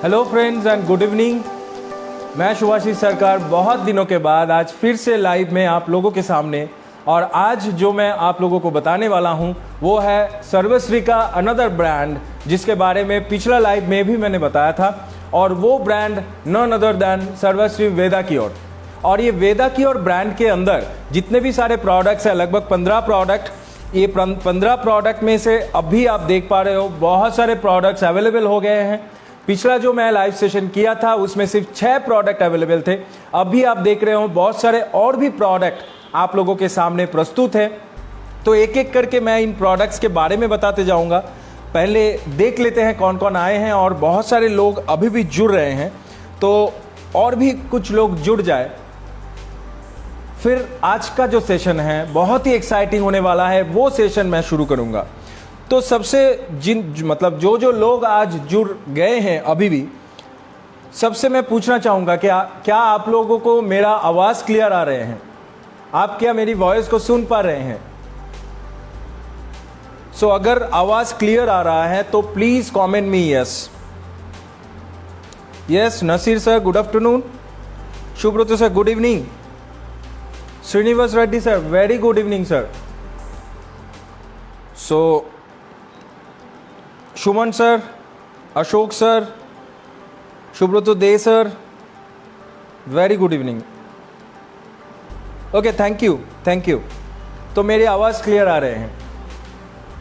Hello friends and good evening. मैं शुभाशीष सरकार बहुत दिनों के बाद आज फिर से लाइव में आप लोगों के सामने, और आज जो मैं आप लोगों को बताने वाला हूं वो है सर्वश्री का अनदर ब्रांड, जिसके बारे में पिछला लाइव में भी मैंने बताया था। और वो ब्रांड नन अदर दैन सर्वश्री वेदा क्योर। और ये वेदा क्योर ब्रांड के अंदर जितने भी सारे प्रोडक्ट्स हैं, लगभग 15 प्रोडक्ट, ये 15 प्रोडक्ट में से अभी आप देख पा रहे हो बहुत सारे प्रोडक्ट्स अवेलेबल हो गए हैं। पिछला जो मैं लाइव सेशन किया था उसमें सिर्फ 6 प्रोडक्ट अवेलेबल थे। अभी आप देख रहे हो बहुत सारे और भी प्रोडक्ट आप लोगों के सामने प्रस्तुत है। तो एक एक करके मैं इन प्रोडक्ट्स के बारे में बताते जाऊंगा। पहले देख लेते हैं कौन कौन आए हैं, और बहुत सारे लोग अभी भी जुड़ रहे हैं, तो और भी कुछ लोग जुड़ जाए। फिर आज का जो सेशन है बहुत ही एक्साइटिंग होने वाला है, वो सेशन मैं शुरू करूंगा। तो सबसे जो लोग आज जुड़ गए हैं अभी भी, सबसे मैं पूछना चाहूँगा क्या आप लोगों को मेरा आवाज़ क्लियर आ रहे हैं? आप क्या मेरी वॉइस को सुन पा रहे हैं? सो अगर आवाज़ क्लियर आ रहा है तो please comment me yes. Yes Naseer sir good afternoon, Subrata sir good evening, Srinivas Reddy sir very good evening sir. So Suman sir, Ashok sir, Subrato Dey sir very good evening. Okay thank you. तो मेरी आवाज़ क्लियर आ रहे हैं।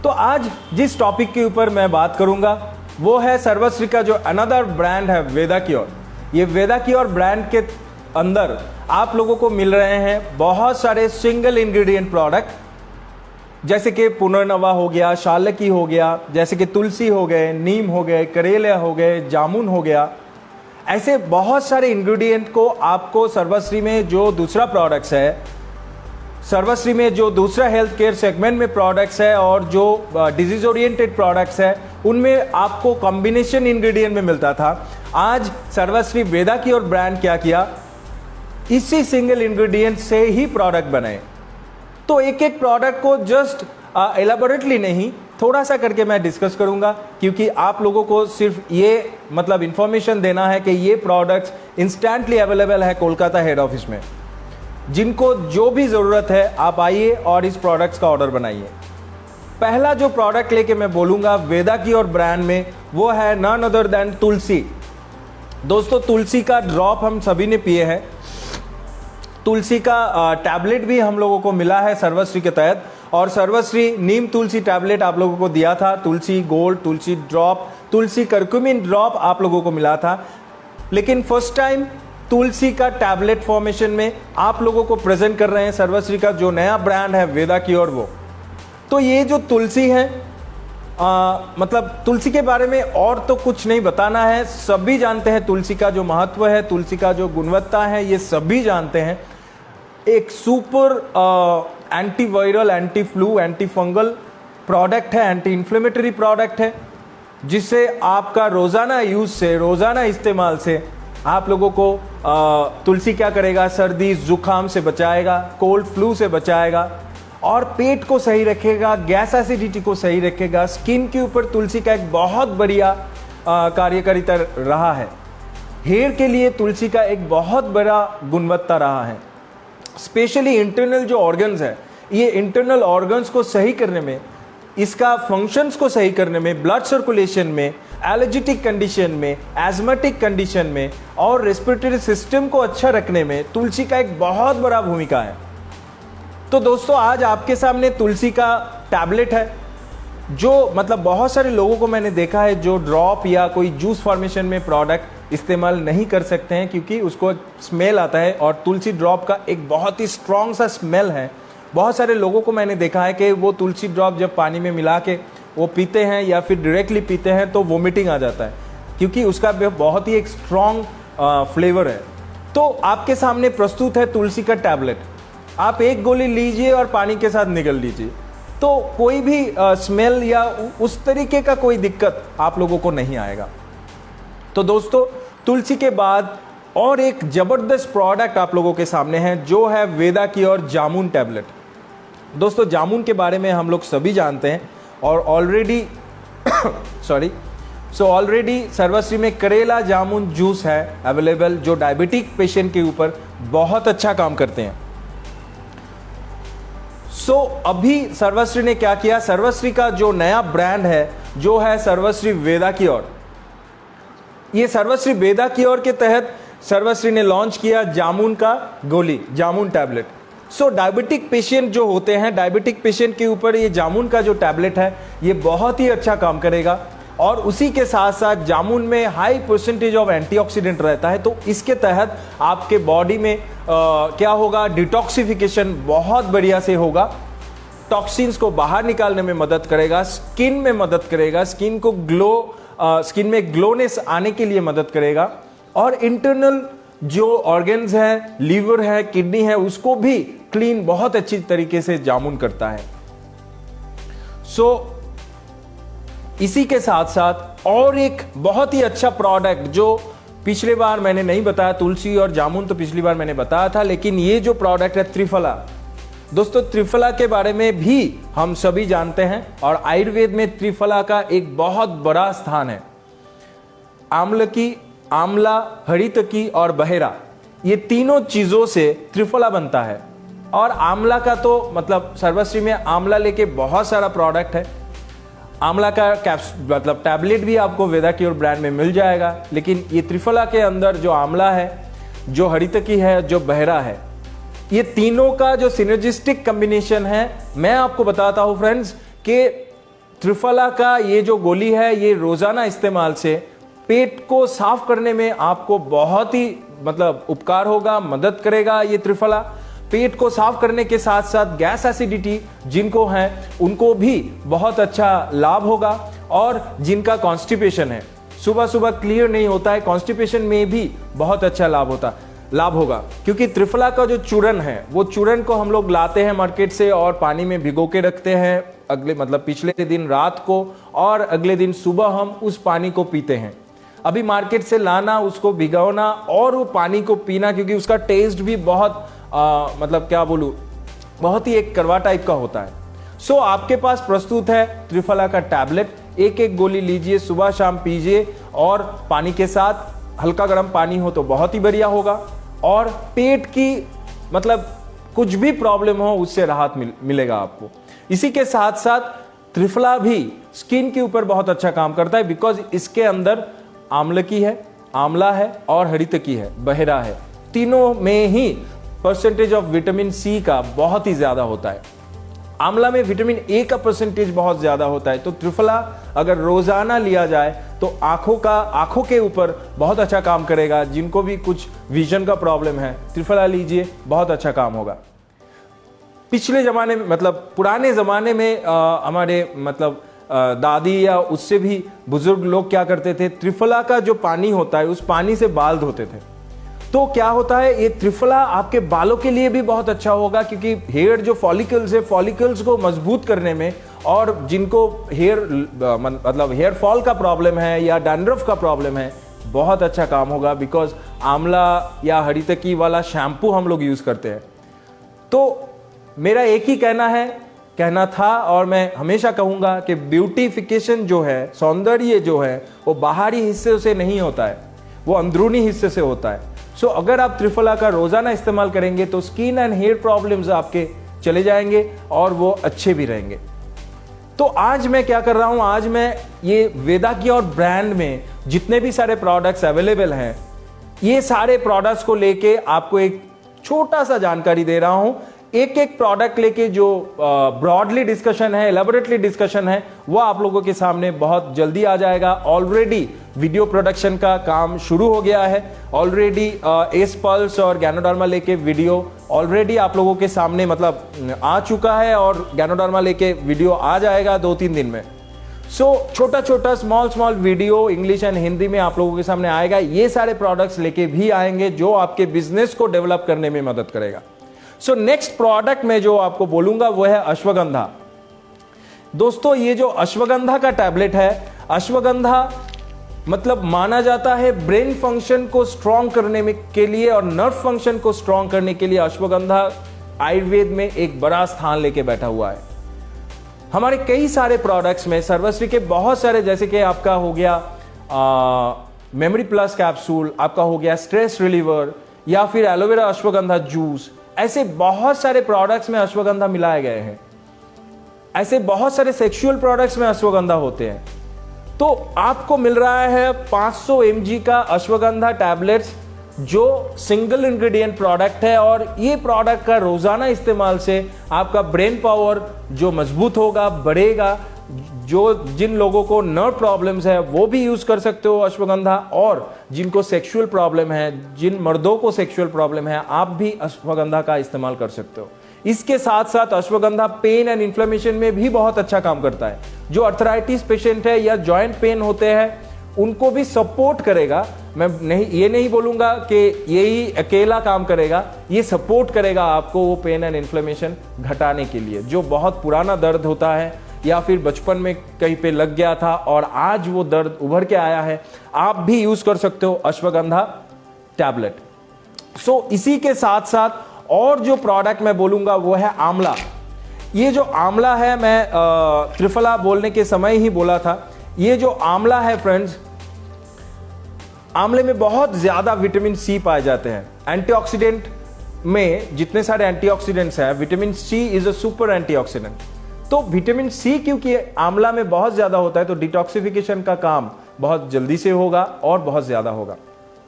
तो आज जिस टॉपिक के ऊपर मैं बात करूंगा वो है सर्वश्री का जो अनदर ब्रांड है वेदा क्योर। ये वेदा क्योर ब्रांड के अंदर आप लोगों को मिल रहे हैं बहुत सारे सिंगल इंग्रेडिएंट प्रोडक्ट, जैसे कि पुनर्नवा हो गया, शालकी हो गया, जैसे कि तुलसी हो गए, नीम हो गए, करेला हो गए, जामुन हो गया। ऐसे बहुत सारे इंग्रेडिएंट को आपको सर्वश्री में जो दूसरा प्रोडक्ट्स है, सर्वश्री में जो दूसरा हेल्थ केयर सेगमेंट में प्रोडक्ट्स है और जो डिजीज ओरिएंटेड प्रोडक्ट्स है, उनमें आपको कॉम्बिनेशन इंग्रेडिएंट में मिलता था। आज सर्वश्री वेदा क्योर ब्रांड क्या किया, इसी सिंगल इंग्रेडिएंट से ही प्रोडक्ट बनाए। तो एक एक प्रोडक्ट को जस्ट एलाबोरेटली नहीं, थोड़ा सा करके मैं डिस्कस करूंगा, क्योंकि आप लोगों को सिर्फ ये इंफॉर्मेशन देना है कि ये प्रोडक्ट्स इंस्टेंटली अवेलेबल है कोलकाता हेड ऑफिस में। जिनको जो भी ज़रूरत है आप आइए और इस प्रोडक्ट्स का ऑर्डर बनाइए। पहला जो प्रोडक्ट लेके मैं बोलूँगा वेदा क्योर ब्रांड में, वो है नन अदर दैन तुलसी। दोस्तों तुलसी का ड्रॉप हम सभी ने पिए हैं, तुलसी का टैबलेट भी हम लोगों को मिला है सर्वश्री के तहत, और सर्वश्री नीम तुलसी टैबलेट आप लोगों को दिया था, तुलसी गोल्ड, तुलसी ड्रॉप, तुलसी करक्यूमिन ड्रॉप आप लोगों को मिला था। लेकिन फर्स्ट टाइम तुलसी का टैबलेट फॉर्मेशन में आप लोगों को प्रेजेंट कर रहे हैं सर्वश्री का जो नया ब्रांड है वेदा क्योर। वो तो ये जो तुलसी है, तुलसी के बारे में और तो कुछ नहीं बताना है, सभी जानते हैं तुलसी का जो महत्व है, तुलसी का जो गुणवत्ता है, ये सभी जानते हैं। एक super antiviral, anti flu, anti fungal product है, एंटी इन्फ्लेमेटरी प्रोडक्ट है, जिससे आपका रोज़ाना यूज़ से, रोज़ाना इस्तेमाल से आप लोगों को तुलसी क्या करेगा, सर्दी जुकाम से बचाएगा, कोल्ड फ्लू से बचाएगा, और पेट को सही रखेगा, गैस एसिडिटी को सही रखेगा। स्किन के ऊपर तुलसी का एक बहुत बढ़िया कार्यकारिता रहा है। हेयर के लिए तुलसी का एक बहुत बड़ा गुणवत्ता रहा है। स्पेशली इंटरनल जो ऑर्गन्स है, ये इंटरनल ऑर्गन्स को सही करने में, इसका फंक्शंस को सही करने में, ब्लड सर्कुलेशन में, एलर्जिटिक कंडीशन में, एजमेटिक कंडीशन में, और रेस्पिरेटरी सिस्टम को अच्छा रखने में तुलसी का एक बहुत बड़ा भूमिका है। तो दोस्तों आज आपके सामने तुलसी का टैबलेट है, जो बहुत सारे लोगों को मैंने देखा है जो ड्रॉप या कोई जूस फॉर्मेशन में प्रोडक्ट इस्तेमाल नहीं कर सकते हैं, क्योंकि उसको एक स्मेल आता है, और तुलसी ड्रॉप का एक बहुत ही स्ट्रॉन्ग सा स्मेल है। बहुत सारे लोगों को मैंने देखा है कि वो तुलसी ड्रॉप जब पानी में मिला के वो पीते हैं या फिर डायरेक्टली पीते हैं तो वोमिटिंग आ जाता है, क्योंकि उसका बहुत ही एक स्ट्रॉन्ग फ्लेवर है। तो आपके सामने प्रस्तुत है तुलसी का टैबलेट। आप एक गोली लीजिए और पानी के साथ निगल लीजिए, तो कोई भी स्मेल या उस तरीके का कोई दिक्कत आप लोगों को नहीं आएगा। तो दोस्तों तुलसी के बाद और एक ज़बरदस्त प्रोडक्ट आप लोगों के सामने है, जो है वेदा क्योर जामुन टैबलेट। दोस्तों जामुन के बारे में हम लोग सभी जानते हैं, और ऑलरेडी सो ऑलरेडी सर्वश्री में करेला जामुन जूस है अवेलेबल, जो डायबिटिक पेशेंट के ऊपर बहुत अच्छा काम करते हैं। सो अभी सर्वश्री ने क्या किया, सर्वश्री का जो नया ब्रांड है जो है सर्वश्री वेदा क्योर। ये सर्वश्री वेदा क्योर के तहत सर्वश्री ने लॉन्च किया जामुन का गोली, जामुन टैबलेट। सो डायबिटिक पेशेंट जो होते हैं, डायबिटिक पेशेंट के ऊपर ये जामुन का जो टैबलेट है ये बहुत ही अच्छा काम करेगा। और उसी के साथ साथ जामुन में हाई परसेंटेज ऑफ एंटीऑक्सीडेंट रहता है, तो इसके तहत आपके बॉडी में क्या होगा, डिटॉक्सिफिकेशन बहुत बढ़िया से होगा, टॉक्सिन्स को बाहर निकालने में मदद करेगा, स्किन में मदद करेगा, स्किन को स्किन में ग्लोनेस आने के लिए मदद करेगा, और इंटरनल जो ऑर्गन्स है, लीवर है, किडनी है, उसको भी क्लीन बहुत अच्छी तरीके से जामुन करता है। सो इसी के साथ साथ और एक बहुत ही अच्छा प्रोडक्ट जो पिछले बार मैंने नहीं बताया, तुलसी और जामुन तो पिछली बार मैंने बताया था, लेकिन ये जो प्रोडक्ट है त्रिफला। दोस्तों त्रिफला के बारे में भी हम सभी जानते हैं और आयुर्वेद में त्रिफला का एक बहुत बड़ा स्थान है। आमलकी, आंवला, हरितकी और बहेरा, ये तीनों चीजों से त्रिफला बनता है। और आंवला का तो मतलब सर्वश्री में आंवला लेके बहुत सारा प्रोडक्ट है। आंवला का मतलब टैबलेट भी आपको वेदा क्योर ब्रांड में मिल जाएगा, लेकिन ये त्रिफला के अंदर जो आंवला है, जो हरितकी है, जो बहेरा है, ये तीनों का जो सिनर्जिस्टिक कॉम्बिनेशन है, मैं आपको बताता हूं फ्रेंड्स कि त्रिफला का ये जो गोली है ये रोजाना इस्तेमाल से पेट को साफ करने में आपको बहुत ही मतलब उपकार होगा, मदद करेगा। ये त्रिफला पेट को साफ करने के साथ साथ गैस एसिडिटी जिनको है उनको भी बहुत अच्छा लाभ होगा, और जिनका कॉन्स्टिपेशन है, सुबह सुबह क्लियर नहीं होता है, कॉन्स्टिपेशन में भी बहुत अच्छा लाभ होगा। क्योंकि त्रिफला का जो चूर्ण है, वो चूर्ण को हम लोग लाते हैं मार्केट से और पानी में भिगो के रखते हैं अगले मतलब पिछले दिन रात को, और अगले दिन सुबह हम उस पानी को पीते हैं। अभी मार्केट से लाना, उसको भिगोना और वो पानी को पीना, क्योंकि उसका टेस्ट भी बहुत मतलब क्या बोलूं, बहुत ही एक कड़वा टाइप का होता है। सो आपके पास प्रस्तुत है त्रिफला का टैबलेट, एक एक गोली लीजिए, सुबह शाम पीजिए, और पानी के साथ हल्का गर्म पानी हो तो बहुत ही बढ़िया होगा। और पेट की मतलब कुछ भी प्रॉब्लम हो उससे राहत मिलेगा आपको। इसी के साथ साथ त्रिफला भी स्किन के ऊपर बहुत अच्छा काम करता है, बिकॉज इसके अंदर आमलकी है, आंवला है और हरितकी है, बहेरा है। तीनों में ही परसेंटेज ऑफ विटामिन सी का बहुत ही ज्यादा होता है। आंवला में विटामिन ए का परसेंटेज बहुत ज्यादा होता है। तो त्रिफला अगर रोजाना लिया जाए तो आंखों के ऊपर बहुत अच्छा काम करेगा। जिनको भी कुछ विजन का प्रॉब्लम है, त्रिफला लीजिए, बहुत अच्छा काम होगा। पिछले जमाने में मतलब पुराने जमाने में हमारे मतलब दादी या उससे भी बुजुर्ग लोग क्या करते थे, त्रिफला का जो पानी होता है उस पानी से बाल धोते थे। तो क्या होता है, ये त्रिफला आपके बालों के लिए भी बहुत अच्छा होगा, क्योंकि हेयर जो फॉलिकल्स है, फॉलिकल्स को मजबूत करने में, और जिनको हेयर मतलब हेयर फॉल का प्रॉब्लम है या डैंड्रफ का प्रॉब्लम है, बहुत अच्छा काम होगा। बिकॉज आंवला या हरितकी वाला शैम्पू हम लोग यूज करते हैं। तो मेरा एक ही कहना था और मैं हमेशा कहूंगा कि ब्यूटिफिकेशन जो है, सौंदर्य जो है, वो बाहरी हिस्से से नहीं होता है, वो अंदरूनी हिस्से से होता है। सो अगर आप त्रिफला का रोजाना इस्तेमाल करेंगे तो स्किन एंड हेयर प्रॉब्लम्स आपके चले जाएंगे और वो अच्छे भी रहेंगे। तो आज मैं क्या कर रहा हूं, आज मैं ये वेदा क्योर ब्रांड में जितने भी सारे प्रोडक्ट्स अवेलेबल हैं, ये सारे प्रोडक्ट्स को लेके आपको एक छोटा सा जानकारी दे रहा हूं। एक एक प्रोडक्ट लेके जो ब्रॉडली डिस्कशन है, एलैबोरेटली डिस्कशन है, वो आप लोगों के सामने बहुत जल्दी आ जाएगा। ऑलरेडी वीडियो प्रोडक्शन का काम शुरू हो गया है। ऑलरेडी एस पल्स और गैनोडर्मा लेके वीडियो ऑलरेडी आप लोगों के सामने मतलब आ चुका है, और गैनोडर्मा लेके वीडियो आ जाएगा 2-3 दिन में। सो छोटा छोटा small video English and Hindi में आप लोगों के सामने आएगा। ये सारे प्रोडक्ट्स लेके भी आएंगे जो आपके बिजनेस को डेवलप करने में मदद करेगा। सो नेक्स्ट प्रोडक्ट में जो आपको बोलूंगा वो है अश्वगंधा। दोस्तों ये जो अश्वगंधा का टैबलेट है, अश्वगंधा मतलब माना जाता है ब्रेन फंक्शन को स्ट्रॉन्ग करने में के लिए और नर्व फंक्शन को स्ट्रॉन्ग करने के लिए अश्वगंधा आयुर्वेद में एक बड़ा स्थान लेके बैठा हुआ है। हमारे कई सारे प्रोडक्ट्स में सर्वश्री के बहुत सारे, जैसे कि आपका हो गया मेमोरी प्लस कैप्सूल, आपका हो गया स्ट्रेस रिलीवर, या फिर एलोवेरा अश्वगंधा जूस, ऐसे बहुत सारे प्रोडक्ट्स में अश्वगंधा मिलाए गए हैं। ऐसे बहुत सारे सेक्सुअल प्रोडक्ट्स में अश्वगंधा होते हैं। तो आपको मिल रहा है 500 mg का अश्वगंधा टैबलेट्स, जो सिंगल इंग्रेडिएंट प्रोडक्ट है, और ये प्रोडक्ट का रोजाना इस्तेमाल से आपका ब्रेन पावर जो मजबूत होगा, बढ़ेगा। जो जिन लोगों को नर्व प्रॉब्लम्स है वो भी यूज कर सकते हो अश्वगंधा, और जिनको सेक्सुअल प्रॉब्लम है, जिन मर्दों को सेक्सुअल प्रॉब्लम है, आप भी अश्वगंधा का इस्तेमाल कर सकते हो। इसके साथ साथ अश्वगंधा पेन एंड इन्फ्लेमेशन में भी बहुत अच्छा काम करता है। जो अर्थराइटिस पेशेंट है या जॉइंट पेन होते हैं उनको भी सपोर्ट करेगा। मैं ये नहीं बोलूंगा कि यही अकेला काम करेगा, ये सपोर्ट करेगा आपको वो पेन एंड इन्फ्लेमेशन घटाने के लिए। जो बहुत पुराना दर्द होता है या फिर बचपन में कहीं पे लग गया था और आज वो दर्द उभर के आया है, आप भी यूज कर सकते हो अश्वगंधा टैबलेट। सो इसी के साथ साथ और जो प्रोडक्ट मैं बोलूंगा वो है आंवला। ये जो आंवला है, मैं त्रिफला बोलने के समय ही बोला था, ये जो आंवला है फ्रेंड्स, आंवले में बहुत ज्यादा विटामिन सी पाए जाते हैं। एंटीऑक्सीडेंट में जितने सारे एंटीऑक्सीडेंट्स हैं, vitamin C is a super antioxidant. तो विटामिन सी क्योंकि आंवला में बहुत ज्यादा होता है, तो डिटॉक्सिफिकेशन का काम बहुत जल्दी से होगा और बहुत ज्यादा होगा।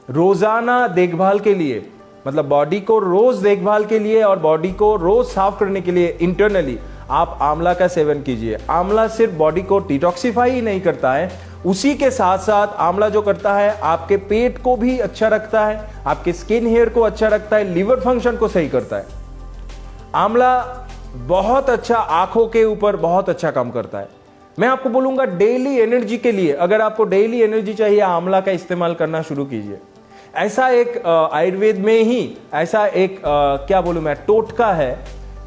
रोजाना देखभाल के लिए, मतलब बॉडी को रोज देखभाल के लिए और बॉडी को रोज साफ करने के लिए इंटरनली आप आंवला का सेवन कीजिए। आंवला सिर्फ बॉडी को डिटॉक्सिफाई ही नहीं करता है, उसी के साथ साथ आंवला जो करता है आपके पेट को भी अच्छा रखता है, आपके स्किन हेयर को अच्छा रखता है, लिवर फंक्शन को सही करता है। आंवला बहुत अच्छा आंखों के ऊपर बहुत अच्छा काम करता है। मैं आपको बोलूंगा डेली एनर्जी के लिए, अगर आपको डेली एनर्जी चाहिए, आंवला का इस्तेमाल करना शुरू कीजिए। ऐसा एक आयुर्वेद में ही ऐसा एक क्या बोलूं मैं, टोटका है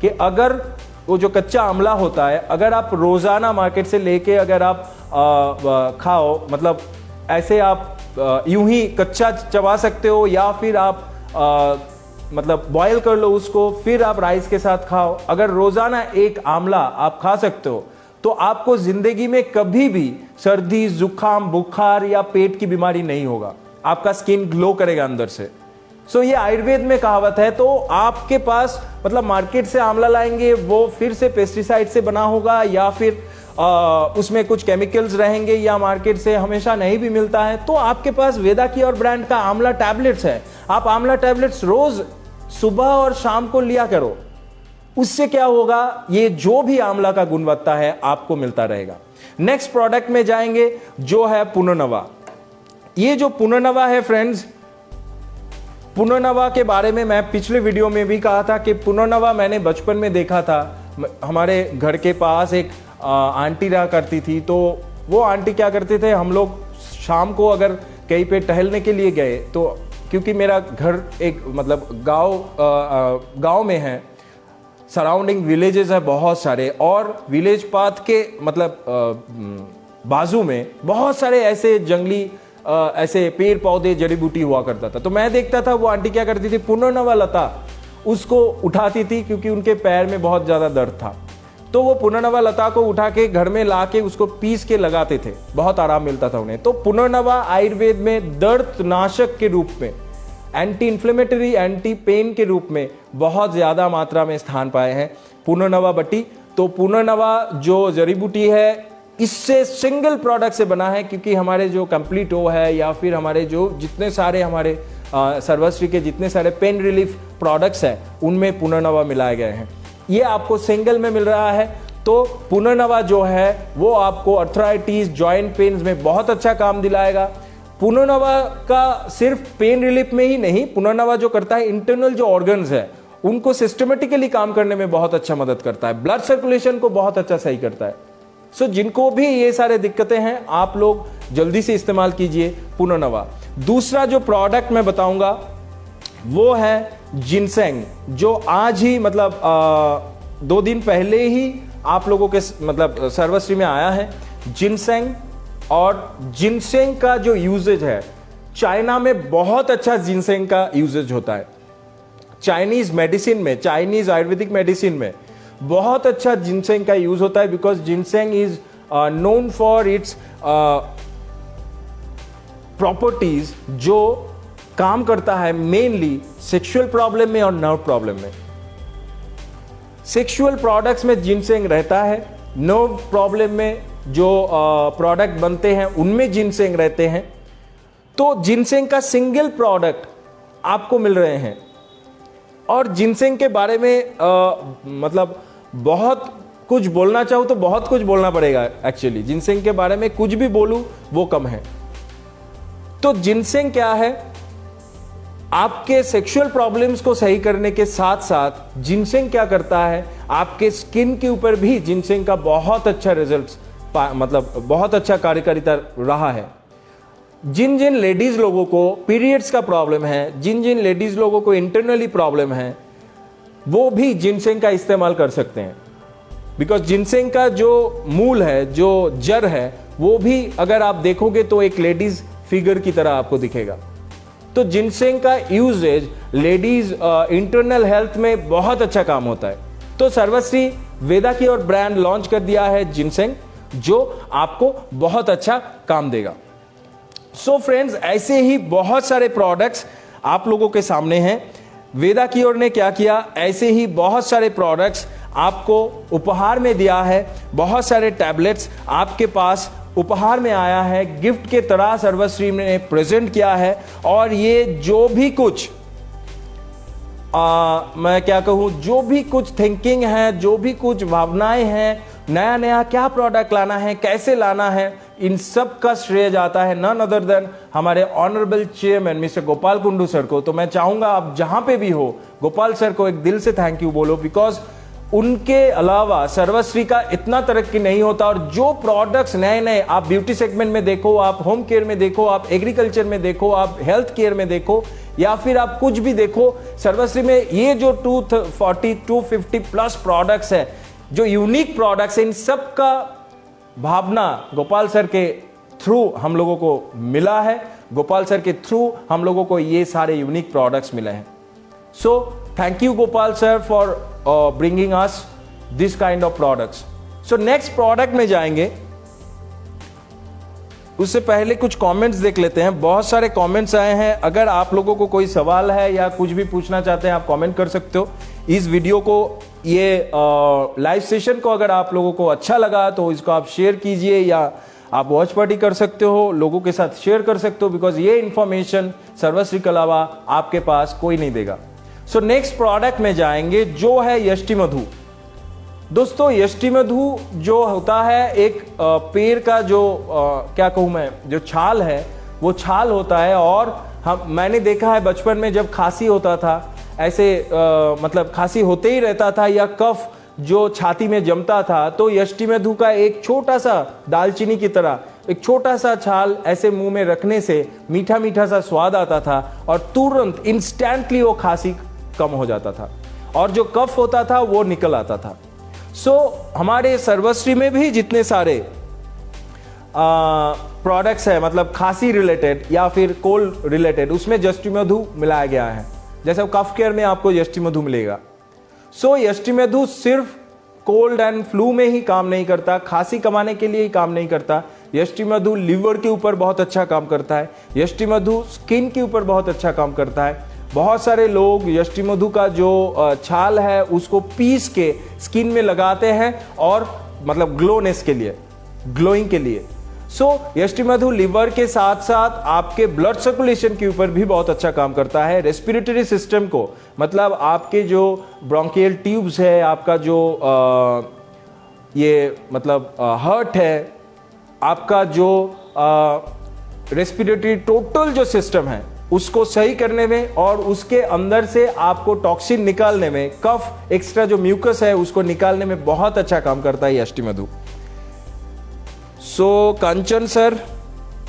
कि अगर वो जो कच्चा आंवला होता है, अगर आप रोजाना मार्केट से लेके अगर आप खाओ, मतलब ऐसे आप यूं ही कच्चा चबा सकते हो, या फिर आप मतलब बॉयल कर लो उसको, फिर आप राइस के साथ खाओ। अगर रोजाना एक आंवला आप खा सकते हो तो आपको जिंदगी में कभी भी सर्दी, जुकाम, बुखार या पेट की बीमारी नहीं होगा। आपका स्किन ग्लो करेगा अंदर से। सो ये आयुर्वेद में कहावत है। तो आपके पास मतलब मार्केट से आंवला लाएंगे, वो फिर से पेस्टिसाइड से बना होगा या फिर उसमें कुछ केमिकल्स रहेंगे, या मार्केट से हमेशा नहीं भी मिलता है, तो आपके पास वेदा की और ब्रांड का आंवला टैबलेट्स है। आप आंवला टैबलेट्स रोज सुबह और शाम को लिया करो। उससे क्या होगा, ये जो भी आंवला का गुणवत्ता है आपको मिलता रहेगा। नेक्स्ट प्रोडक्ट में जाएंगे जो है पुनर्नवा। ये जो पुनर्नवा है फ्रेंड्स, पुनर्नवा के बारे में मैं पिछले वीडियो में भी कहा था कि पुनर्नवा मैंने बचपन में देखा था। हमारे घर के पास एक आंटी रहा करती थी, तो वो आंटी क्या करते थे, हम लोग शाम को अगर कहीं पे टहलने के लिए गए, तो क्योंकि मेरा घर एक मतलब गांव में है, सराउंडिंग विलेजेस है बहुत सारे, और विलेज पाथ के मतलब बाजू में बहुत सारे ऐसे जंगली ऐसे पेड़ पौधे जड़ी बूटी हुआ करता था। तो मैं देखता था वो आंटी क्या करती थी, पुनर्नवा लता उसको उठाती थी, क्योंकि उनके पैर में बहुत ज्यादा दर्द था। तो वो पुनर्नवा लता को उठा के घर में ला के उसको पीस के लगाते थे, बहुत आराम मिलता था उन्हें। तो पुनर्नवा आयुर्वेद में दर्द नाशक के रूप में, एंटी इंफ्लेमेटरी, एंटी पेन के रूप में बहुत ज्यादा मात्रा में स्थान पाए हैं पुनर्नवा बट्टी। तो पुनर्नवा जो जड़ी बूटी है, इससे सिंगल प्रोडक्ट से बना है, क्योंकि हमारे जो कंप्लीट ओ है या फिर हमारे जो जितने सारे हमारे सर्वश्री के जितने सारे पेन रिलीफ प्रोडक्ट्स हैं, उनमें पुनर्नवा मिलाए गए हैं। ये आपको सिंगल में मिल रहा है। तो पुनर्नवा जो है वो आपको अर्थराइटिस, जॉइंट पेन्स में बहुत अच्छा काम दिलाएगा। पुनर्नवा का सिर्फ पेन रिलीफ में ही नहीं, पुनर्नवा जो करता है इंटरनल जो ऑर्गन्स है उनको सिस्टमेटिकली काम करने में बहुत अच्छा मदद करता है, ब्लड सर्कुलेशन को बहुत अच्छा सही करता है। सो जिनको भी ये सारे दिक्कतें हैं, आप लोग जल्दी से इस्तेमाल कीजिए पुनर्नवा। दूसरा जो प्रोडक्ट मैं बताऊंगा वो है जिनसेंग, जो आज ही मतलब 2 दिन पहले ही आप लोगों के मतलब सर्वश्री में आया है जिनसेंग। और जिनसेंग का जो यूजेज है, चाइना में बहुत अच्छा जिनसेंग का यूजेज होता है। चाइनीज मेडिसिन में, चाइनीज आयुर्वेदिक मेडिसिन में बहुत अच्छा जिनसेंग का यूज होता है, because ginseng is known for its properties जो काम करता है मेनली सेक्सुअल प्रॉब्लम में और नर्व प्रॉब्लम में। सेक्सुअल प्रोडक्ट्स में जिनसेंग रहता है, नर्व प्रॉब्लम में जो प्रोडक्ट बनते हैं उनमें जिनसेंग रहते हैं। तो जिनसेंग का सिंगल प्रोडक्ट आपको मिल रहे हैं। और जिनसेंग के बारे में मतलब बहुत कुछ बोलना चाहूँ तो बहुत कुछ बोलना पड़ेगा। एक्चुअली जिनसेंग के बारे में कुछ भी बोलूँ वो कम है। तो जिनसेंग क्या है, आपके सेक्सुअल प्रॉब्लम्स को सही करने के साथ साथ जिनसेंग क्या करता है, आपके स्किन के ऊपर भी जिनसेंग का बहुत अच्छा रिजल्ट्स मतलब बहुत अच्छा कार्यकारिता रहा है। जिन जिन लेडीज लोगों को पीरियड्स का प्रॉब्लम है, जिन जिन लेडीज लोगों को इंटरनली प्रॉब्लम है, वो भी जिनसेंग का इस्तेमाल कर सकते हैं। बिकॉज जिनसेंग का जो मूल है, जो जड़ है, वो भी अगर आप देखोगे तो एक लेडीज फिगर की तरह आपको दिखेगा। तो जिनसेंग का यूजेज लेडीज इंटरनल हेल्थ में बहुत अच्छा काम होता है। तो सर्वश्री वेदा की और ब्रांड लॉन्च कर दिया है जिनसेंग, जो आपको बहुत अच्छा काम देगा। सो फ्रेंड्स, ऐसे ही बहुत सारे प्रोडक्ट्स आप लोगों के सामने हैं। वेदा की ओर ने क्या किया, ऐसे ही बहुत सारे प्रोडक्ट्स आपको उपहार में दिया है। बहुत सारे टैबलेट्स आपके पास उपहार में आया है, गिफ्ट के तरह सर्वश्री ने प्रेजेंट किया है। और ये जो भी कुछ मैं क्या कहूँ, जो भी कुछ थिंकिंग है, जो भी कुछ भावनाएं हैं, नया नया क्या प्रोडक्ट लाना है, कैसे लाना है, इन सब का श्रेय जाता है नन अदर देन हमारे honourable chairman mister Gopal Kundu sir को। तो मैं चाहूंगा आप जहां पे भी हो, गोपाल सर को एक दिल से थैंक यू बोलो। बिकॉज उनके अलावा सर्वश्री का इतना तरक्की नहीं होता। और जो प्रोडक्ट्स नए नए आप ब्यूटी सेगमेंट में देखो, आप होम केयर में देखो, आप एग्रीकल्चर में देखो, आप हेल्थ केयर में देखो, या फिर आप कुछ भी देखो, सर्वश्री में ये जो 240 250 प्लस प्रोडक्ट्स है, जो यूनिक प्रोडक्ट्स है, इन सब का भावना गोपाल सर के थ्रू हम लोगों को मिला है। गोपाल सर के थ्रू हम लोगों को ये सारे यूनिक प्रोडक्ट्स मिले हैं। So thank you Gopal sir for bringing us this kind of products. So next product में जाएंगे, उससे पहले कुछ कमेंट्स देख लेते हैं। बहुत सारे कमेंट्स आए हैं। अगर आप लोगों को कोई सवाल है या कुछ भी पूछना चाहते हैं, आप कमेंट कर सकते हो। इस वीडियो को, ये लाइव सेशन को अगर आप लोगों को अच्छा लगा तो इसको आप शेयर कीजिए, या आप वॉच पार्टी कर सकते हो, लोगों के साथ शेयर कर सकते हो। बिकॉज ये इंफॉर्मेशन सर्वश्री के अलावा आपके पास कोई नहीं देगा। सो नेक्स्ट प्रोडक्ट में जाएंगे, जो है यष्टि मधु। दोस्तों, यष्टि मधु जो होता है एक पेड़ का जो क्या कहूँ मैं, जो छाल है, वो छाल होता है। और मैंने देखा है बचपन में जब खांसी होता था, ऐसे मतलब खांसी होते ही रहता था, या कफ जो छाती में जमता था, तो यष्टि मधु का एक छोटा सा दालचीनी की तरह एक छोटा सा छाल ऐसे मुंह में रखने से मीठा मीठा सा स्वाद आता था, और तुरंत इंस्टेंटली वो खांसी कम हो जाता था, और जो कफ होता था वो निकल आता था। सो हमारे सर्वश्री में भी जितने सारे प्रोडक्ट्स है, मतलब खांसी रिलेटेड या फिर कोल्ड रिलेटेड, उसमें यष्टि मधु मिलाया गया है। जैसे कफ केयर में आपको यष्टि मधु मिलेगा। सो यष्टि मधु सिर्फ कोल्ड एंड फ्लू में ही काम नहीं करता, खांसी कमाने के लिए ही काम नहीं करता। यष्टि मधु लिवर के ऊपर बहुत अच्छा काम करता है। यष्टि मधु स्किन के ऊपर बहुत अच्छा काम करता है। बहुत सारे लोग यष्टि मधु का जो छाल है उसको पीस के स्किन में लगाते हैं, और मतलब ग्लोनेस के लिए, ग्लोइंग के लिए। सो यष्टि मधु लिवर के साथ साथ आपके ब्लड सर्कुलेशन के ऊपर भी बहुत अच्छा काम करता है। रेस्पिरेटरी सिस्टम को, मतलब आपके जो ब्रोंकियल ट्यूब्स है, आपका जो ये मतलब हार्ट है, आपका जो रेस्पिरेटरी टोटल जो सिस्टम है, उसको सही करने में और उसके अंदर से आपको टॉक्सिन निकालने में, कफ एक्स्ट्रा जो म्यूकस है उसको निकालने में बहुत अच्छा काम करता है यष्टि मधु। सो कंचन सर,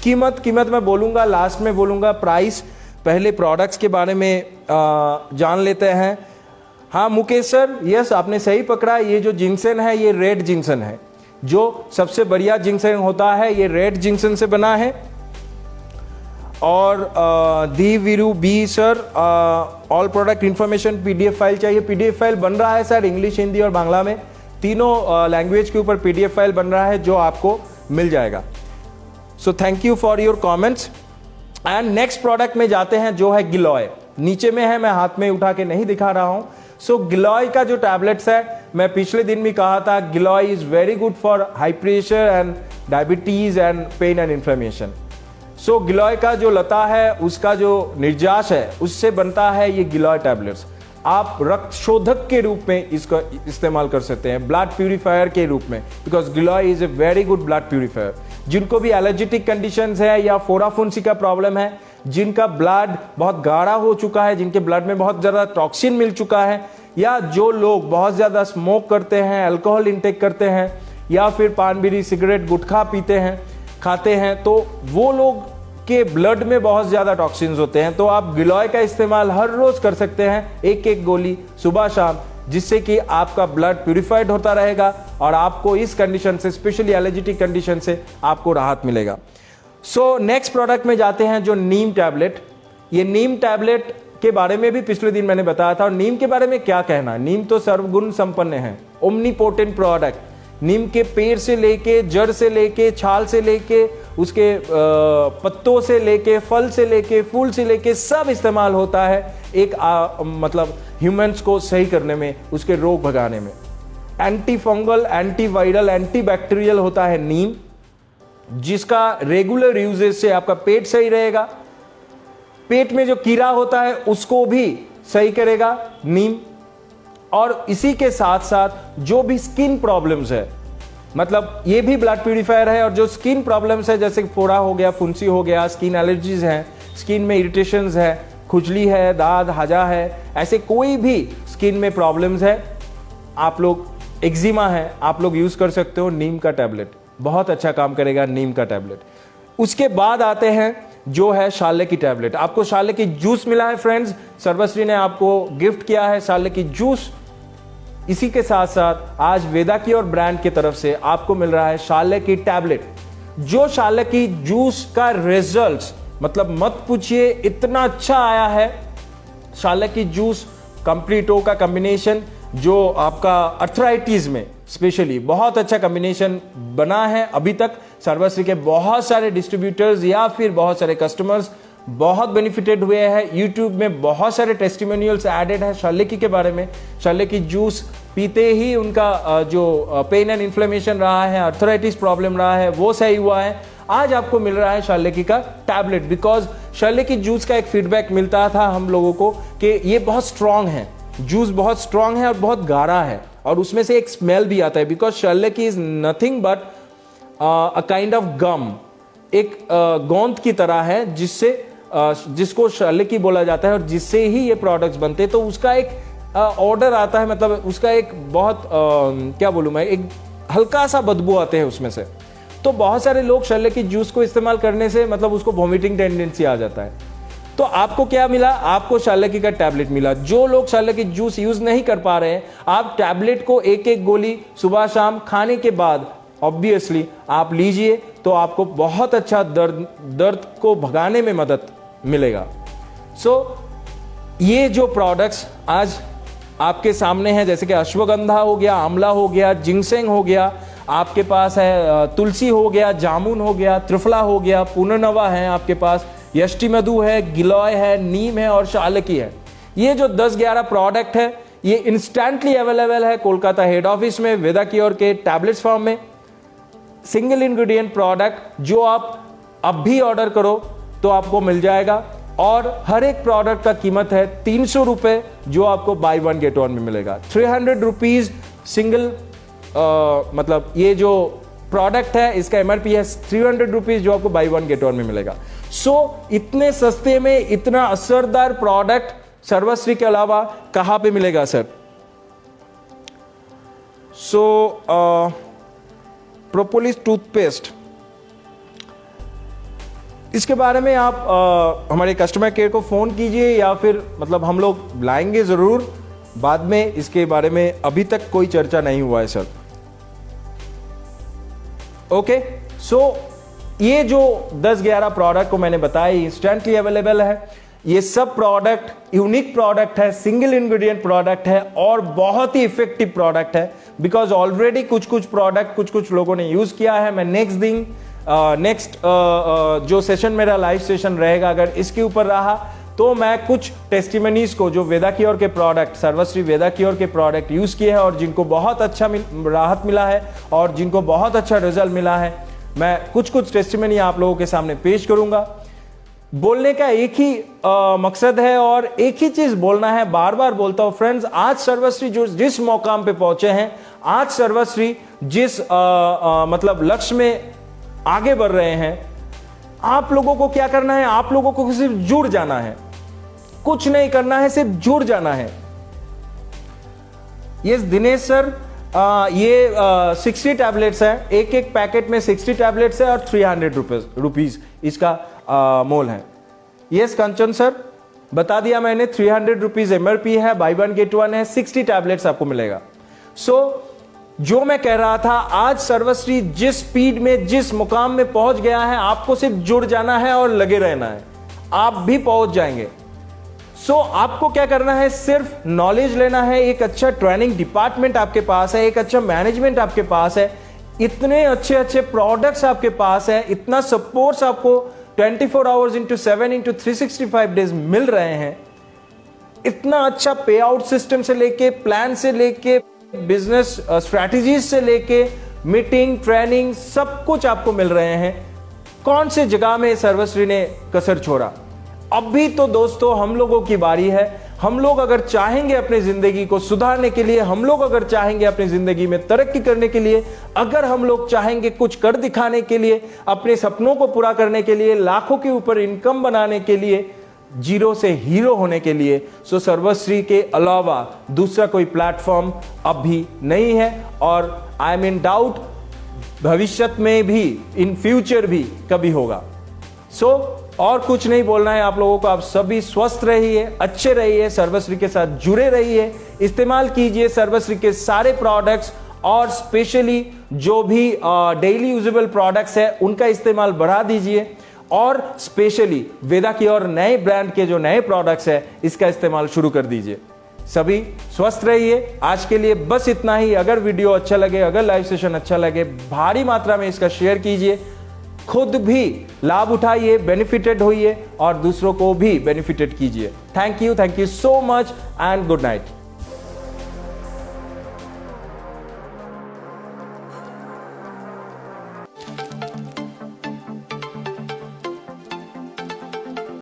कीमत मैं बोलूंगा, लास्ट में बोलूंगा प्राइस। पहले प्रोडक्ट्स के बारे में जान लेते हैं। हाँ मुकेश सर, यस आपने सही पकड़ा। ये जो जिंक्सन है ये रेड जिंक्सन है, जो सबसे बढ़िया जिंक्सन होता है, ये रेड जिंक्सन से बना है। और दी वीरू बी sir, all product information PDF file चाहिए। पीडीएफ फाइल बन रहा है सर, इंग्लिश, हिंदी और बांग्ला में, तीनों लैंग्वेज के ऊपर पीडीएफ फाइल बन रहा है, जो आपको मिल जाएगा। So thank you for your comments. And next product में जाते हैं जो है गिलॉय। नीचे में है, मैं हाथ में उठा के नहीं दिखा रहा हूं। सो गिलॉय का जो टैबलेट्स है, मैं पिछले दिन भी कहा था, giloy is very good for high pressure and diabetes and pain and inflammation. So giloy का जो लता है, उसका जो निर्जास है, उससे बनता है ये गिलॉय टैबलेट्स। आप रक्त शोधक के रूप में इसका इस्तेमाल कर सकते हैं, ब्लड प्यूरिफायर के रूप में, because giloy is a very good blood purifier. जिनको भी एलर्जेटिक कंडीशंस है या फोराफुंसी का प्रॉब्लम है, जिनका ब्लड बहुत गाढ़ा हो चुका है, जिनके ब्लड में बहुत ज़्यादा टॉक्सिन मिल चुका है, या जो लोग बहुत ज़्यादा स्मोक करते हैं, अल्कोहल इंटेक करते हैं, या फिर पान बीड़ी सिगरेट गुटखा पीते हैं, खाते हैं, तो वो लोग के ब्लड में बहुत ज़्यादा टॉक्सिन्स होते हैं। तो आप गिलॉय का इस्तेमाल हर रोज़ कर सकते हैं, एक एक गोली सुबह शाम, जिससे कि आपका ब्लड प्यूरिफाइड होता रहेगा और आपको इस कंडीशन से, स्पेशली एलर्जिटिक कंडीशन से आपको राहत मिलेगा। सो नेक्स्ट प्रोडक्ट में जाते हैं जो नीम टैबलेट। ये नीम टैबलेट के बारे में भी पिछले दिन मैंने बताया था, और नीम के बारे में क्या कहना, नीम तो सर्वगुण संपन्न है, ओमनीपोटेंट प्रोडक्ट। नीम के पेड़ से लेके, जड़ से लेके, छाल से लेके, उसके पत्तों से लेके, फल से लेके, फूल से लेके, सब इस्तेमाल होता है एक मतलब ह्यूमंस को सही करने में, उसके रोग भगाने में। Anti fungal, anti viral, anti bacterial होता है नीम, जिसका रेगुलर यूजेज से आपका पेट सही रहेगा। पेट में जो कीड़ा होता है उसको भी सही करेगा नीम। और इसी के साथ साथ जो भी स्किन प्रॉब्लम्स है, मतलब ये भी ब्लड प्यूरिफायर है, और जो स्किन प्रॉब्लम्स है जैसे फोड़ा हो गया, फुंसी हो गया, स्किन एलर्जीज हैं, स्किन में इरिटेशंस है, खुजली है, दाद हजा है, ऐसे कोई भी स्किन में प्रॉब्लम्स है, आप लोग एक्जिमा है, आप लोग यूज कर सकते हो नीम का टैबलेट, बहुत अच्छा काम करेगा नीम का टैबलेट। उसके बाद आते हैं जो है शाले की टैबलेट। आपको शाले की जूस मिला है फ्रेंड्स, सर्वश्री ने आपको गिफ्ट किया है शाले की जूस। इसी के साथ साथ आज वेदा की और ब्रांड की तरफ से आपको मिल रहा है शाले की टैबलेट। जो शाले की जूस का रिजल्ट्स, मतलब मत पूछिए, इतना अच्छा आया है। शाले की जूस कंप्लीटो का कॉम्बिनेशन, जो आपका अर्थराइटिस में स्पेशली बहुत अच्छा कॉम्बिनेशन बना है। अभी तक सर्वश्री के बहुत सारे डिस्ट्रीब्यूटर्स या फिर बहुत सारे कस्टमर्स बहुत बेनिफिटेड हुए हैं। यूट्यूब में बहुत सारे टेस्टिमोनियल्स एडेड है शालेकी के बारे में। शालेकी जूस पीते ही उनका जो पेन एंड इन्फ्लेमेशन रहा है, अर्थराइटिस प्रॉब्लम रहा है, वो सही हुआ है। आज आपको मिल रहा है शालेकी का टैबलेट, बिकॉज शालेकी जूस का एक फीडबैक मिलता था हम लोगों को कि ये बहुत स्ट्रांग है, जूस बहुत स्ट्रांग है और बहुत गाढ़ा है, और उसमें से एक स्मेल भी आता है, because shallaki is nothing but a kind of gum, एक गोंद की तरह है, जिसको शालेकी बोला जाता है, और जिससे ही ये प्रोडक्ट्स बनते हैं। तो उसका एक ऑर्डर आता है, मतलब उसका एक बहुत क्या बोलूँ मैं, एक हल्का सा बदबू आते हैं उसमें से। तो बहुत सारे लोग शालेकी जूस को इस्तेमाल करने से मतलब उसको वॉमिटिंग टेंडेंसी आ जाता है। तो आपको क्या मिला, आपको शालेकी का टैबलेट मिला। जो लोग शालेकी जूस यूज नहीं कर पा रहे हैं, आप टैबलेट को एक एक गोली सुबह शाम खाने के बाद ऑब्वियसली आप लीजिए, तो आपको बहुत अच्छा दर्द को भगाने में मदद मिलेगा। सो ये जो प्रोडक्ट्स आज आपके सामने हैं, जैसे कि अश्वगंधा हो गया, आंवला हो गया, जिंगसेंग हो गया, आपके पास है तुलसी हो गया, जामुन हो गया, त्रिफला हो गया, पुनर्नवा है आपके पास, यष्टिमधु है, गिलॉय है, नीम है और शालेकी है। ये जो 10-11 प्रोडक्ट है, ये इंस्टेंटली अवेलेबल है कोलकाता हेड ऑफिस में, वेदा क्योर के टैबलेट्स फॉर्म में। सिंगल इंग्रेडिएंट प्रोडक्ट जो आप अब भी ऑर्डर करो तो आपको मिल जाएगा, और हर एक प्रोडक्ट का कीमत है 300 रुपए, जो आपको बाय वन गेट वन में मिलेगा। 300 रुपीज सिंगल, मतलब ये जो प्रोडक्ट है इसका एमआरपी है 300 रुपीज, जो आपको बाय वन गेट वन में मिलेगा। सो इतने सस्ते में इतना असरदार प्रोडक्ट सर्वश्री के अलावा कहां पे मिलेगा सर? सो प्रोपोलिस टूथपेस्ट, इसके बारे में आप हमारे कस्टमर केयर को फ़ोन कीजिए, या फिर मतलब हम लोग लाएंगे ज़रूर बाद में। इसके बारे में अभी तक कोई चर्चा नहीं हुआ है सर। ओके, सो ये जो 10-11 प्रोडक्ट को मैंने बताया इंस्टेंटली अवेलेबल है। ये सब प्रोडक्ट यूनिक प्रोडक्ट है, सिंगल इंग्रेडिएंट प्रोडक्ट है, और बहुत ही इफेक्टिव प्रोडक्ट है, बिकॉज ऑलरेडी कुछ कुछ प्रोडक्ट कुछ कुछ लोगों ने यूज़ किया है। मैं नेक्स्ट दिन नेक्स्ट जो सेशन मेरा लाइव सेशन रहेगा अगर इसके ऊपर रहा तो मैं कुछ टेस्टिमनीज को जो वेदा क्योर के प्रोडक्ट, सर्वश्री वेदा क्योर के प्रोडक्ट यूज किए हैं और जिनको बहुत अच्छा राहत मिला है और जिनको बहुत अच्छा रिजल्ट मिला है, मैं कुछ टेस्टिमनी आप लोगों के सामने पेश करूंगा। बोलने का एक ही मकसद है और एक ही चीज बोलना है, बार बार बोलता हूं फ्रेंड्स, आज सर्वश्री जो जिस मौकाम पे पहुंचे हैं, आज सर्वश्री जिस मतलब लक्ष्य में आगे बढ़ रहे हैं, आप लोगों को क्या करना है, आप लोगों को सिर्फ जुड़ जाना है, कुछ नहीं करना है, सिर्फ जुड़ जाना है। ये दिनेश सर, ये 60 टैबलेट्स हैं, एक एक पैकेट में 60 टैबलेट्स है और 300 रुपीज इसका मोल है। यस कंचन सर, बता दिया मैंने, 300 रुपीज MRP है, बाय वन गेट वन है, 60 टैबलेट्स आपको मिलेगा। जो मैं कह रहा था, आज सर्वश्री जिस स्पीड में जिस मुकाम में पहुंच गया है, आपको सिर्फ जुड़ जाना है और लगे रहना है, आप भी पहुंच जाएंगे। आपको क्या करना है, सिर्फ नॉलेज लेना है, एक अच्छा ट्रेनिंग डिपार्टमेंट आपके पास है, एक अच्छा मैनेजमेंट आपके पास है, इतने अच्छे प्रोडक्ट्स आपके पास है, इतना सपोर्ट्स आपको 24 आवर्स इंटू 7 इंटू 365 डेज मिल रहे हैं, इतना अच्छा पे आउट सिस्टम से लेके, प्लान से लेके, बिजनेस स्ट्रैटेजीज से लेके, मीटिंग, ट्रेनिंग, सब कुछ आपको मिल रहे हैं। कौन सी जगह में सर्वश्री ने कसर छोड़ा? अभी तो दोस्तों हम लोगों की बारी है। हम लोग अगर चाहेंगे अपनी जिंदगी को सुधारने के लिए, हम लोग अगर चाहेंगे अपनी जिंदगी में तरक्की करने के लिए, अगर हम लोग चाहेंगे कुछ कर दिखाने के लिए, अपने सपनों को पूरा करने के लिए, लाखों के ऊपर इनकम बनाने के लिए, जीरो से हीरो होने के लिए, सर्वश्री के अलावा दूसरा कोई प्लेटफॉर्म अभी नहीं है और आई एम इन डाउट भविष्य में भी, इन फ्यूचर भी कभी होगा। और कुछ नहीं बोलना है आप लोगों को। आप सभी स्वस्थ रहिए, अच्छे रहिए, सर्वश्री के साथ जुड़े रहिए, इस्तेमाल कीजिए सर्वश्री के सारे प्रोडक्ट्स और स्पेशली जो भी डेली यूजेबल प्रोडक्ट्स है उनका इस्तेमाल बढ़ा दीजिए और स्पेशली वेदा क्योर नए ब्रांड के जो नए प्रोडक्ट्स है इसका इस्तेमाल शुरू कर दीजिए। सभी स्वस्थ रहिए। आज के लिए बस इतना ही। अगर वीडियो अच्छा लगे, अगर लाइव सेशन अच्छा लगे, भारी मात्रा में इसका शेयर कीजिए, खुद भी लाभ उठाइए, बेनिफिटेड होइए और दूसरों को भी बेनिफिटेड कीजिए। Thank you so much and good night.